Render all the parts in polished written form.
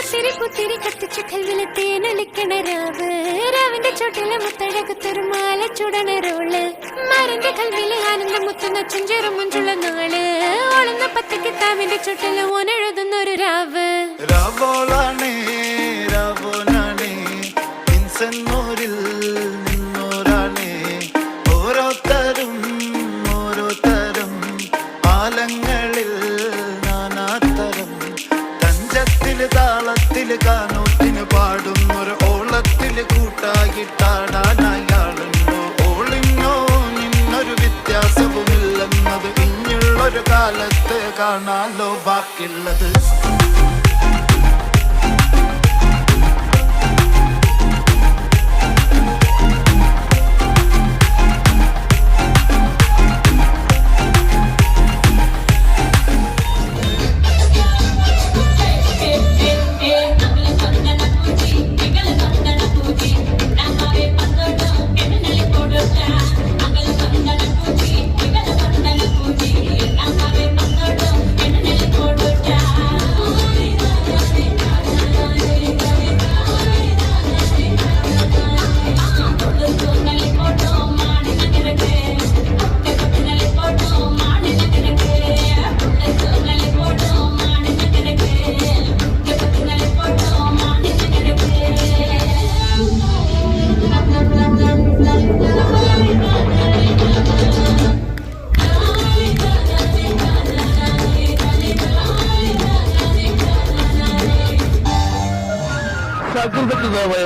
കത്തിരി പുത്തിരി കത്തിച്ചു കൽവിലെ തേനൊലിക്കണ രാവ് രാവിന്റെ ചോട്ടിലെ മുത്തഴകത്തൊരു മാല ചുടണ റോള് മാറിന്റെ കൽവിലെ ആനന്ദം മുത്തുന്ന ചെഞ്ചെറും മുഞ്ചുള്ള നാള് ഓളുന്ന പത്തക്ക് താവിന്റെ ചോട്ടില് ഓനെഴുതുന്നൊരു രാവ് രാവോളാണേ രാവോനാണേ പിൻസെന്നൂരിൽ നിന്നോരാണേ ഓരോരുത്തരും ആലങ്ങളിൽ നാനാതരം തഞ്ചത്തില് താളത്തില് കാനോത്തിന് പാടുന്നൊരു ഓളത്തില് കൂട്ടായിട്ടാടാനയാളുണ്ടോ ഓളിന്നോ നിന്നൊരു വ്യത്യാസവുമില്ലെന്നത് ഇനിയുള്ളൊരു കാലത്ത് കാണാലോ ബാക്കിയുള്ളത്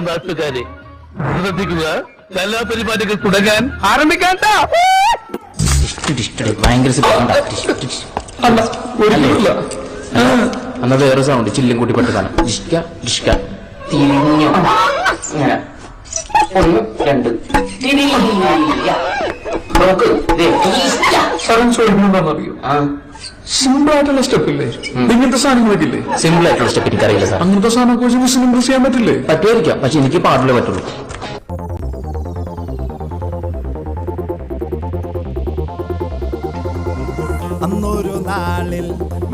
നാട്ടുകാരെ ശ്രദ്ധിക്കുക, കലാപരിപാടികൾ തുടങ്ങാൻ ആരംഭിക്കാൻ. അന്ന് വേറെ സൗണ്ട് ചില്ലും കൂട്ടി പെട്ടതാണ്. ഒന്ന് രണ്ട് അറിയോ? സിമ്പിൾ ആയിട്ടുള്ള സ്റ്റെപ്പ് ഇല്ലേ? ഇങ്ങനത്തെ സാധനങ്ങളൊക്കെ ഇല്ലേ? സിമ്പിൾ ആയിട്ടുള്ള സ്റ്റെപ്പ് എനിക്കറിയില്ല സാർ. അങ്ങനത്തെ സാധനമൊക്കെ വെച്ച് മിസ്സിന് ഇംപ്രസ് ചെയ്യാൻ പറ്റില്ലേ? പറ്റുമായിരിക്കാം, പക്ഷെ എനിക്ക് പാടില്ലേ പറ്റുള്ളൂ. അന്നൊരു നാളിൽ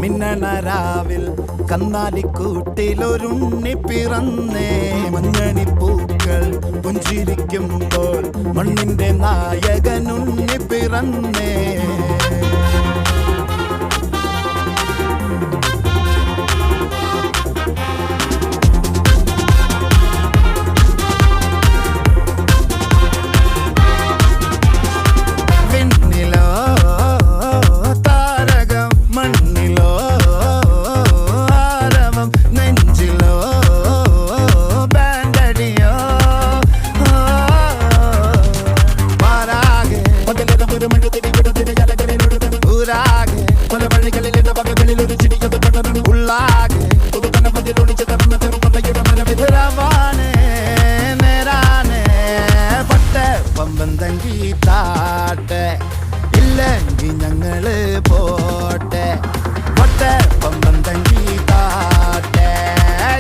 മിന്നണരാവിൽ കന്നാലിക്കൂട്ടിലൊരുണ്ണി പിറന്നേ മഞ്ഞണിപ്പൂക്കൾ പുഞ്ചിരിക്കുമ്പോൾ മണ്ണിന്റെ നായകനുണ്ണി പിറന്നേ ഇല്ലെങ്കിൽ ഞങ്ങള് പോട്ടെ പൊട്ടെ പമ്പം തങ്കി താട്ടെ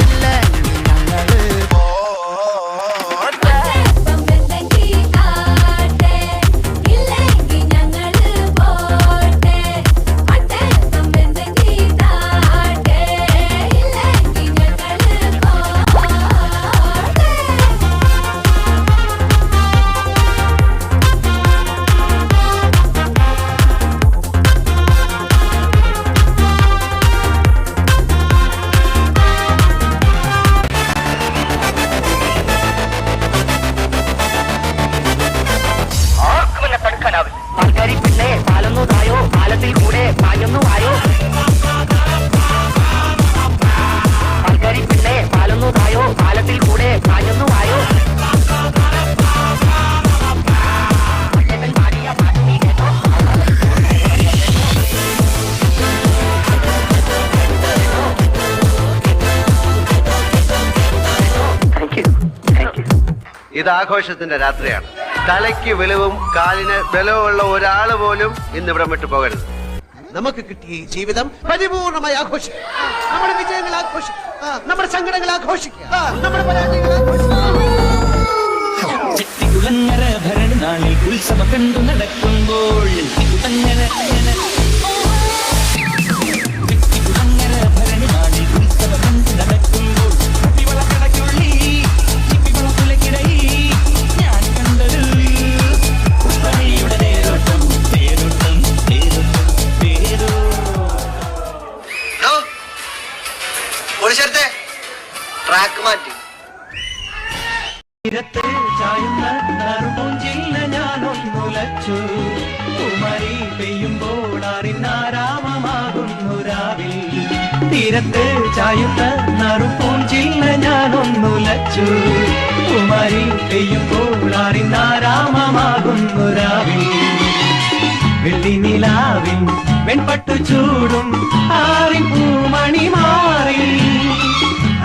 ഇല്ലെങ്കിൽ ഞങ്ങള് പോട്ടെ പമ്പം തങ്കി താട്ടെ ഇല്ലെങ്കിൽ ഞങ്ങള് പോട്ടെ പൊട്ടെ പമ്പം തങ്കി താട്ടെ ഇല്ലെങ്കിൽ ഞങ്ങള് പോട്ടെ. ഇത് ആഘോഷത്തിന്റെ രാത്രിയാണ്. തലയ്ക്ക് വെളിവും കാലിന് ബലവുമുള്ള ഒരാള് പോലും ഇന്നിവിടെ വിട്ടു പോകരുത്. നമുക്ക് കിട്ടിയ ജീവിതം പരിപൂർണമായി ആഘോഷിക്കുക. നമ്മുടെ വിജയങ്ങൾ ആഘോഷിക്കുക, നമ്മുടെ സങ്കടങ്ങൾ ആഘോഷിക്കുക, നമ്മുടെ പരാജയങ്ങൾ ചെട്ടികുളങ്ങര ഭരണനാളിൽ ഉത്സവം കണ്ടു നടക്കുമ്പോൾ ഭരണനാളിൽ ഉത്സവം കണ്ടു നടക്കുമ്പോൾ തീരത്ത് ചായുന്ന നറുപൂഞ്ചില്ല ഞാനൊന്നുലച്ചു കുമരി പെയ്യുമ്പോൾ അറിനാരാമമാകുന്നു രാവിൽ തീരത്ത് ചായുന്ന നറുപൂഞ്ചില്ല ഞാനൊന്നുലച്ചു കുമരി പെയ്യുമ്പോൾ അറിനാരാമമാകുന്നു രാവിൽ വെള്ളി നിലാവിൽ വെൺപട്ടു ചൂടും ആറിൻ പൂമണി മാറി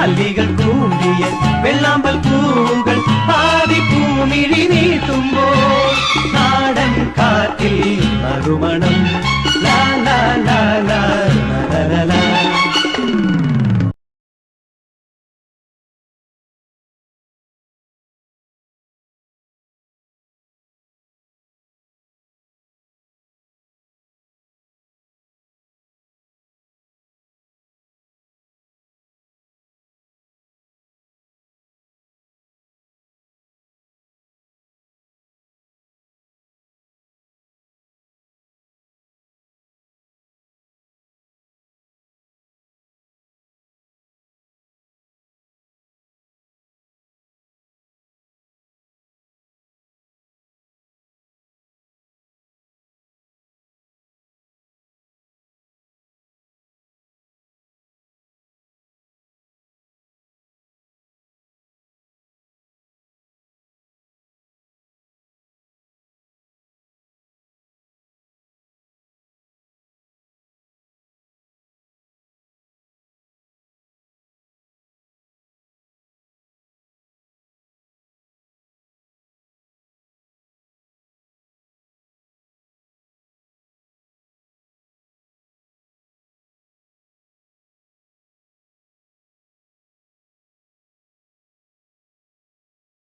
അല്ലികൾ കൂടിയ വെള്ളാമ്പൽ പൂവുകൾ